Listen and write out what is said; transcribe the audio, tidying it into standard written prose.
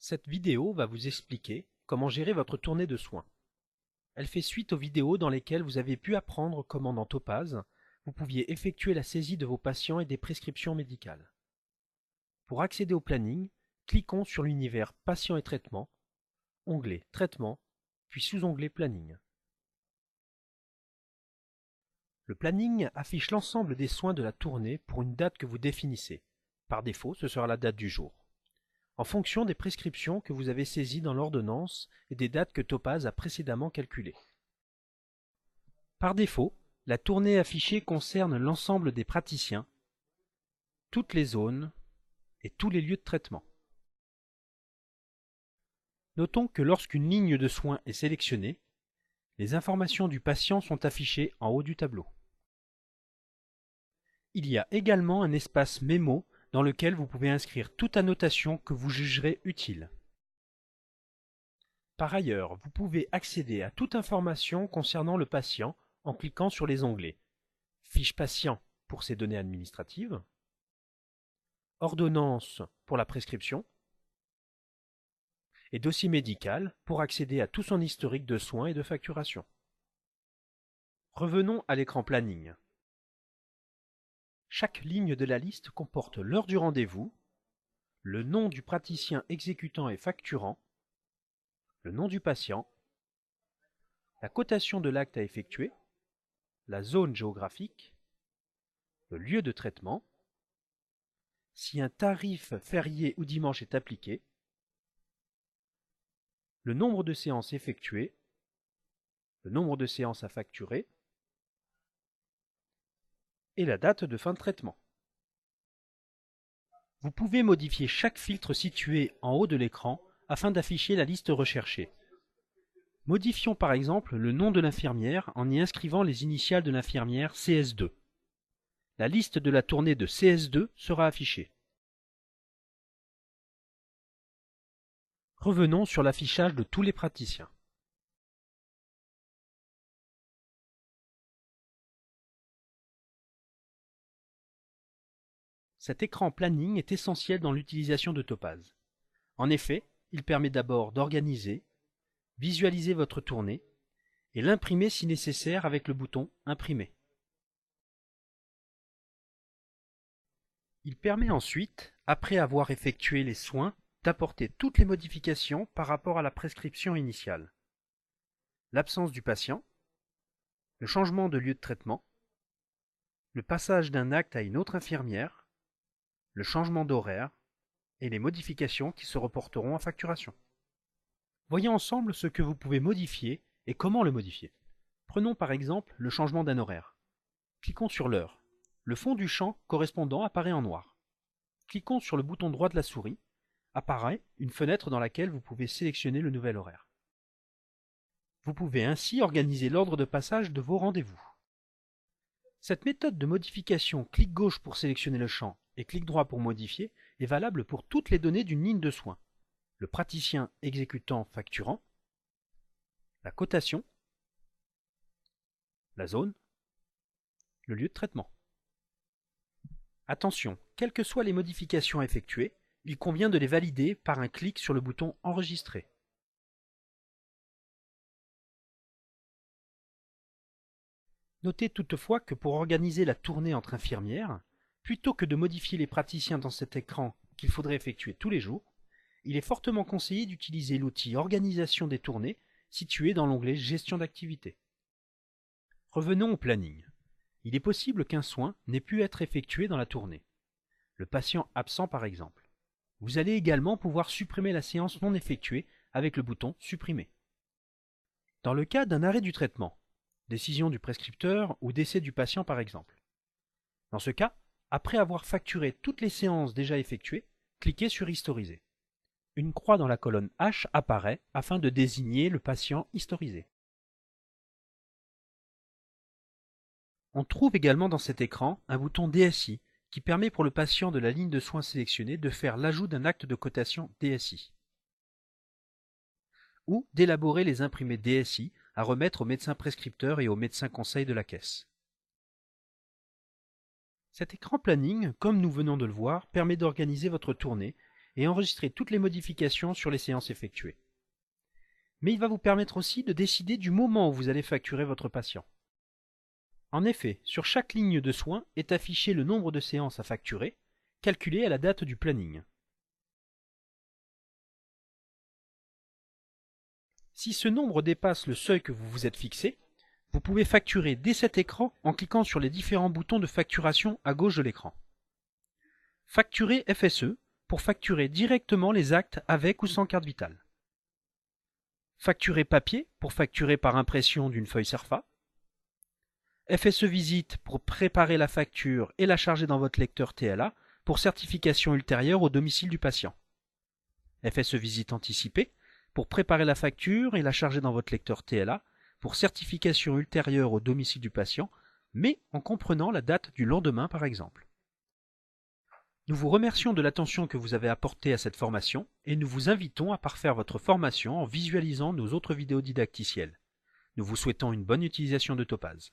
Cette vidéo va vous expliquer comment gérer votre tournée de soins. Elle fait suite aux vidéos dans lesquelles vous avez pu apprendre comment dans Topaz, vous pouviez effectuer la saisie de vos patients et des prescriptions médicales. Pour accéder au planning, cliquons sur l'univers Patients et traitements, onglet Traitement, puis sous-onglet Planning. Le planning affiche l'ensemble des soins de la tournée pour une date que vous définissez. Par défaut, ce sera la date du jour, en fonction des prescriptions que vous avez saisies dans l'ordonnance et des dates que Topaz a précédemment calculées. Par défaut, la tournée affichée concerne l'ensemble des praticiens, toutes les zones et tous les lieux de traitement. Notons que lorsqu'une ligne de soins est sélectionnée, les informations du patient sont affichées en haut du tableau. Il y a également un espace mémo dans lequel vous pouvez inscrire toute annotation que vous jugerez utile. Par ailleurs, vous pouvez accéder à toute information concernant le patient en cliquant sur les onglets Fiche patient pour ses données administratives, Ordonnance pour la prescription et Dossier médical pour accéder à tout son historique de soins et de facturation. Revenons à l'écran Planning. Chaque ligne de la liste comporte l'heure du rendez-vous, le nom du praticien exécutant et facturant, le nom du patient, la cotation de l'acte à effectuer, la zone géographique, le lieu de traitement, si un tarif férié ou dimanche est appliqué, le nombre de séances effectuées, le nombre de séances à facturer et la date de fin de traitement. Vous pouvez modifier chaque filtre situé en haut de l'écran afin d'afficher la liste recherchée. Modifions par exemple le nom de l'infirmière en y inscrivant les initiales de l'infirmière CS2. La liste de la tournée de CS2 sera affichée. Revenons sur l'affichage de tous les praticiens. Cet écran Planning est essentiel dans l'utilisation de Topaz. En effet, il permet d'abord d'organiser, visualiser votre tournée et l'imprimer si nécessaire avec le bouton Imprimer. Il permet ensuite, après avoir effectué les soins, d'apporter toutes les modifications par rapport à la prescription initiale. L'absence du patient, le changement de lieu de traitement, le passage d'un acte à une autre infirmière, le changement d'horaire et les modifications qui se reporteront à facturation. Voyons ensemble ce que vous pouvez modifier et comment le modifier. Prenons par exemple le changement d'un horaire. Cliquons sur l'heure. Le fond du champ correspondant apparaît en noir. Cliquons sur le bouton droit de la souris. Apparaît une fenêtre dans laquelle vous pouvez sélectionner le nouvel horaire. Vous pouvez ainsi organiser l'ordre de passage de vos rendez-vous. Cette méthode de modification clic gauche pour sélectionner le champ et clic droit pour modifier est valable pour toutes les données d'une ligne de soins. Le praticien exécutant facturant, la cotation, la zone, le lieu de traitement. Attention, quelles que soient les modifications effectuées, il convient de les valider par un clic sur le bouton Enregistrer. Notez toutefois que pour organiser la tournée entre infirmières, plutôt que de modifier les praticiens dans cet écran qu'il faudrait effectuer tous les jours, il est fortement conseillé d'utiliser l'outil Organisation des tournées situé dans l'onglet Gestion d'activité. Revenons au planning. Il est possible qu'un soin n'ait pu être effectué dans la tournée. Le patient absent par exemple. Vous allez également pouvoir supprimer la séance non effectuée avec le bouton Supprimer. Dans le cas d'un arrêt du traitement, décision du prescripteur ou décès du patient par exemple. Dans ce cas, après avoir facturé toutes les séances déjà effectuées, cliquez sur Historiser. Une croix dans la colonne H apparaît afin de désigner le patient historisé. On trouve également dans cet écran un bouton DSI qui permet pour le patient de la ligne de soins sélectionnée de faire l'ajout d'un acte de cotation DSI ou d'élaborer les imprimés DSI à remettre au médecin prescripteur et au médecin conseil de la caisse. Cet écran Planning, comme nous venons de le voir, permet d'organiser votre tournée et enregistrer toutes les modifications sur les séances effectuées. Mais il va vous permettre aussi de décider du moment où vous allez facturer votre patient. En effet, sur chaque ligne de soins est affiché le nombre de séances à facturer, calculé à la date du planning. Si ce nombre dépasse le seuil que vous vous êtes fixé, vous pouvez facturer dès cet écran en cliquant sur les différents boutons de facturation à gauche de l'écran. Facturer FSE pour facturer directement les actes avec ou sans carte vitale. Facturer papier pour facturer par impression d'une feuille CERFA. FSE visite pour préparer la facture et la charger dans votre lecteur TLA pour certification ultérieure au domicile du patient. FSE visite anticipée pour préparer la facture et la charger dans votre lecteur TLA pour certification ultérieure au domicile du patient, mais en comprenant la date du lendemain par exemple. Nous vous remercions de l'attention que vous avez apportée à cette formation et nous vous invitons à parfaire votre formation en visualisant nos autres vidéos didacticielles. Nous vous souhaitons une bonne utilisation de Topaz.